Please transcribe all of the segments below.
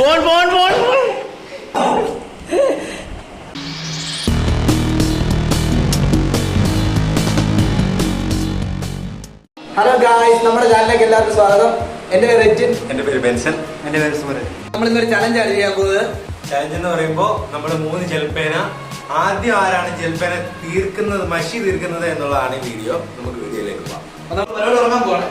Hello guys, നമ്മുടെ ചാനലിലേക്ക് എല്ലാവർക്കും സ്വാഗതം. എൻ്റെ പേര് രജിൻ. എൻ്റെ പേര് ബെൻസൺ. എൻ്റെ പേര് സുമരൻ. നമ്മൾ ഇന്നൊരു ചലഞ്ചാണ് ചെയ്യാൻ പോകുന്നത്. ചലഞ്ച് എന്ന് പറയുമ്പോൾ നമ്മൾ 3 ജൽപ്പേന, ആദ്യം ആരാണ് ജൽപ്പേന തീർക്കുന്നത്, മഷി തീർക്കുന്നത് എന്നുള്ളതാണ് ഈ വീഡിയോ. നമുക്ക് വീഡിയോയിലേക്ക് പോകാം. നമ്മൾ പരിപാടി തുടങ്ങാൻ പോവാണ്.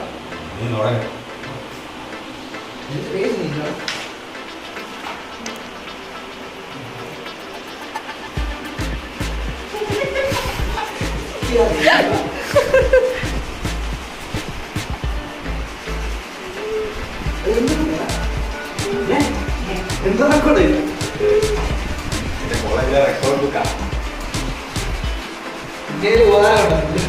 എന്താ റെക്കോർഡ്? കോളേജിലെ റെക്കോർഡ് ബുക്കാണ്. ഇന്ത്യയിൽ ഉപകാരമുണ്ട്.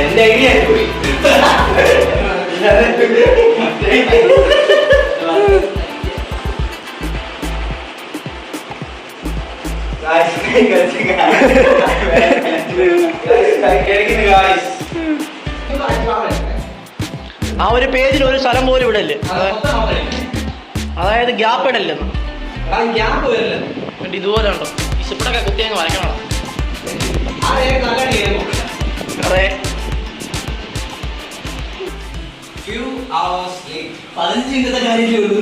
എന്റെ ഐഡിയ പോയി. ആ ഒരു പേജിൽ ഒരു സ്ഥലം പോലും ഇടല്ലേ, അതായത് ഗ്യാപ്പ് ഇടല്ലെന്ന്. ഇതുപോലെ ഉണ്ടോ ഇഷ്ടപ്പെട്ടൊക്കെ കുത്തി അങ്ങ് വരയ്ക്കണം. അതെ, 15 മിനിറ്റത്തെ കാര്യമേ ഉള്ളൂ.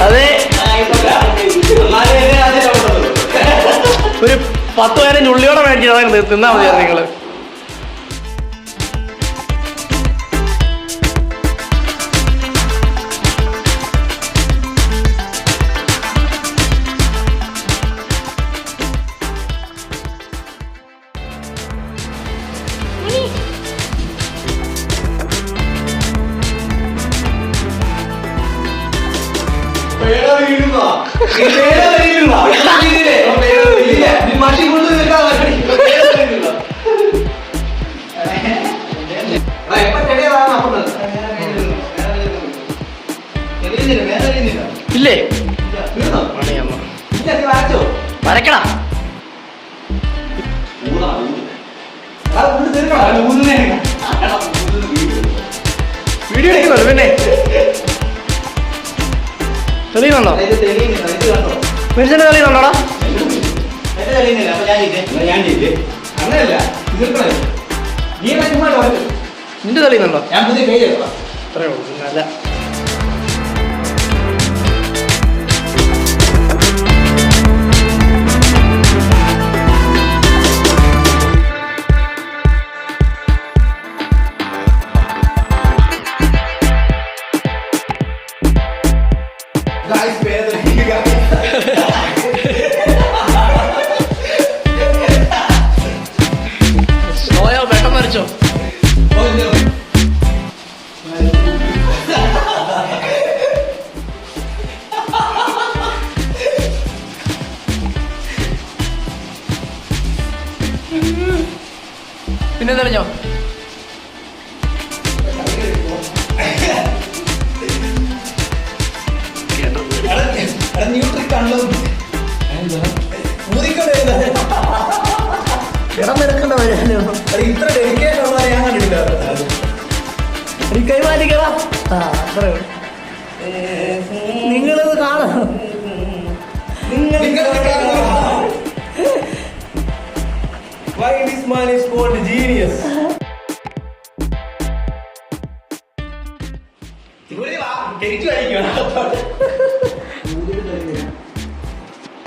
അതെ, ഒരു 10 പേരെ ഉള്ളിയോടെ മേടിച്ചിട്ട് തിന്നാ മതിയായിരുന്നു നിങ്ങള്. ഇല്ലേ വരക്കടാ. വീഡിയോ എടുക്കുന്നുള്ളൂ പിന്നെ തെളിയുന്നുണ്ടോ? മെരിച്ചന്റെ തെളിയുന്നുണ്ടോടാ? നിന്റെ തെളിയുന്നുണ്ടോ? അത്രേ ഉള്ളൂ. നല്ല പെട്ടെന്ന് വരച്ചോ. പിന്നെ തെളിഞ്ഞോ? ഇത്ര ഡെഡിക്കേഷൻ ഉള്ളവരെ ഞാൻ കണ്ടിട്ടില്ല. കൈ മാറ്റിക്കടാ. നിങ്ങളിത് കാണണം. Why this man is called genius?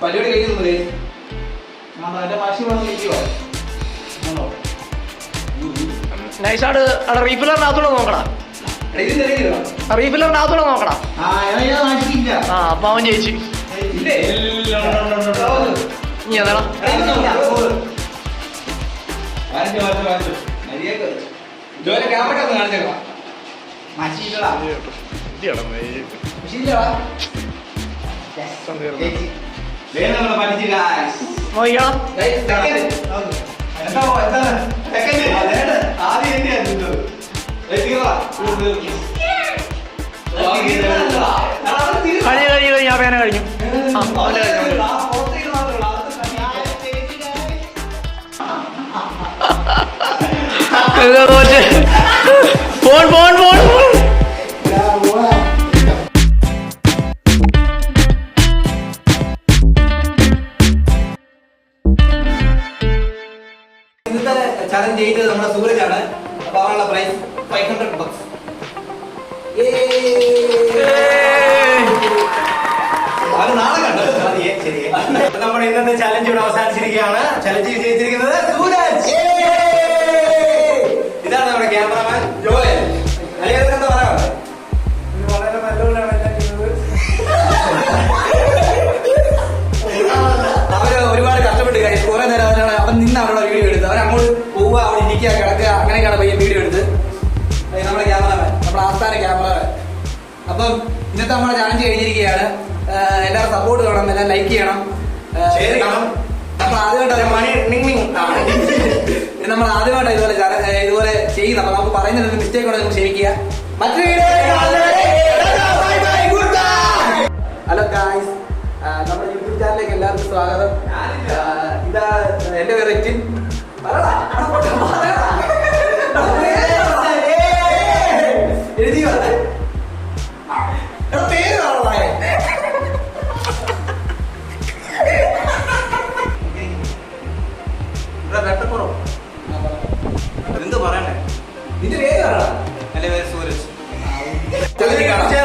പരിപാടി കഴിക്കുന്നില്ലേ? എന്റെ മാഷി വേണം കഴിക്കുവോ? നൈസാട് അവിടെ റീഫില്ലറിനകത്തൂടെ നോക്കടാ. ഇത് തെളിയില്ല. റീഫില്ലറിനകത്തൂടെ നോക്കടാ. മാറ്റിയില്ല. ആ അപ്പൊ അവൻ ജയിച്ചു. ഇല്ലേ? നീ അതാടാ. ജോലി ക്യാമറ ഒന്ന് കാണിച്ചേക്കാം. മാറ്റിയില്ലടാ. മാറ്റിയില്ലടാ. നോക്കിക്കണം. കഴിഞ്ഞു ഞാൻ പേന കഴിഞ്ഞു. ഫോൺ ഫോൺ ഫോൺ ഇന്നത്തെ ചലഞ്ച് ചെയ്തത് നമ്മുടെ സൂരജാണ്. അപ്പൊ അവനുള്ള പ്രൈസ് 500 bucks. അത് നാളെ കണ്ടോ? ശരി. നമ്മുടെ ഇന്നത്തെ ചലഞ്ച് ഇവിടെ അവസാനിച്ചിരിക്കുകയാണ്. ചലഞ്ച് വിജയിച്ചിരിക്കുന്നത് സൂരജ്. ഇതാണ് നമ്മുടെ ക്യാമറമാൻ ജോയൽ. അല്ലെങ്കിൽ എന്താ പറയാ? വളരെ നല്ലവരാണ് എല്ലാം ചെയ്യുന്നത്. അവര് ഒരുപാട് കഷ്ടപ്പെട്ട് കഴിച്ചു. കുറെ നേരം അവൻ നിന്ന് അവരുടെ വീഡിയോ എടുത്ത് അവൻ അങ്ങോട്ട് പോവുക, അവിടെ ഇരിക്കുക, കിടക്കുക, അങ്ങനെയൊക്കെയാണ് പയ്യൻ വീഡിയോ എടുത്ത്. നമ്മുടെ ക്യാമറമാൻ, നമ്മുടെ ആസ്ഥാന ക്യാമറമാൻ. അപ്പം ഇന്നത്തെ നമ്മുടെ ചാലഞ്ച് കഴിഞ്ഞിരിക്കുകയാണ്. എല്ലാവരും സപ്പോർട്ട് ചെയ്യണം, എല്ലാം ലൈക്ക് ചെയ്യണം, ഷെയർ ചെയ്യണം. നമ്മൾ ആദ്യമായിട്ട് നമ്മൾ ആദ്യമായിട്ട് ഇതുപോലെ ചെയ്യുന്നത്. അപ്പൊ നമുക്ക് പറയുന്നത് മിസ്റ്റേക്ക് ഉണ്ടെങ്കിൽ ക്ഷമിക്കുക. മറ്റൊരു വീഡിയോ. ഹലോ ഗായ്സ്, നമ്മുടെ യൂട്യൂബ് ചാനലിലേക്ക് എല്ലാവർക്കും സ്വാഗതം. ഇതാ എന്റെ പേര് റിറ്റിൻ. എഴുതി പേര് എന്ത് പറയണ്ടേ? നിന്റെ പേര് എന്റെ പേര് സൂരജ്. കാണാം.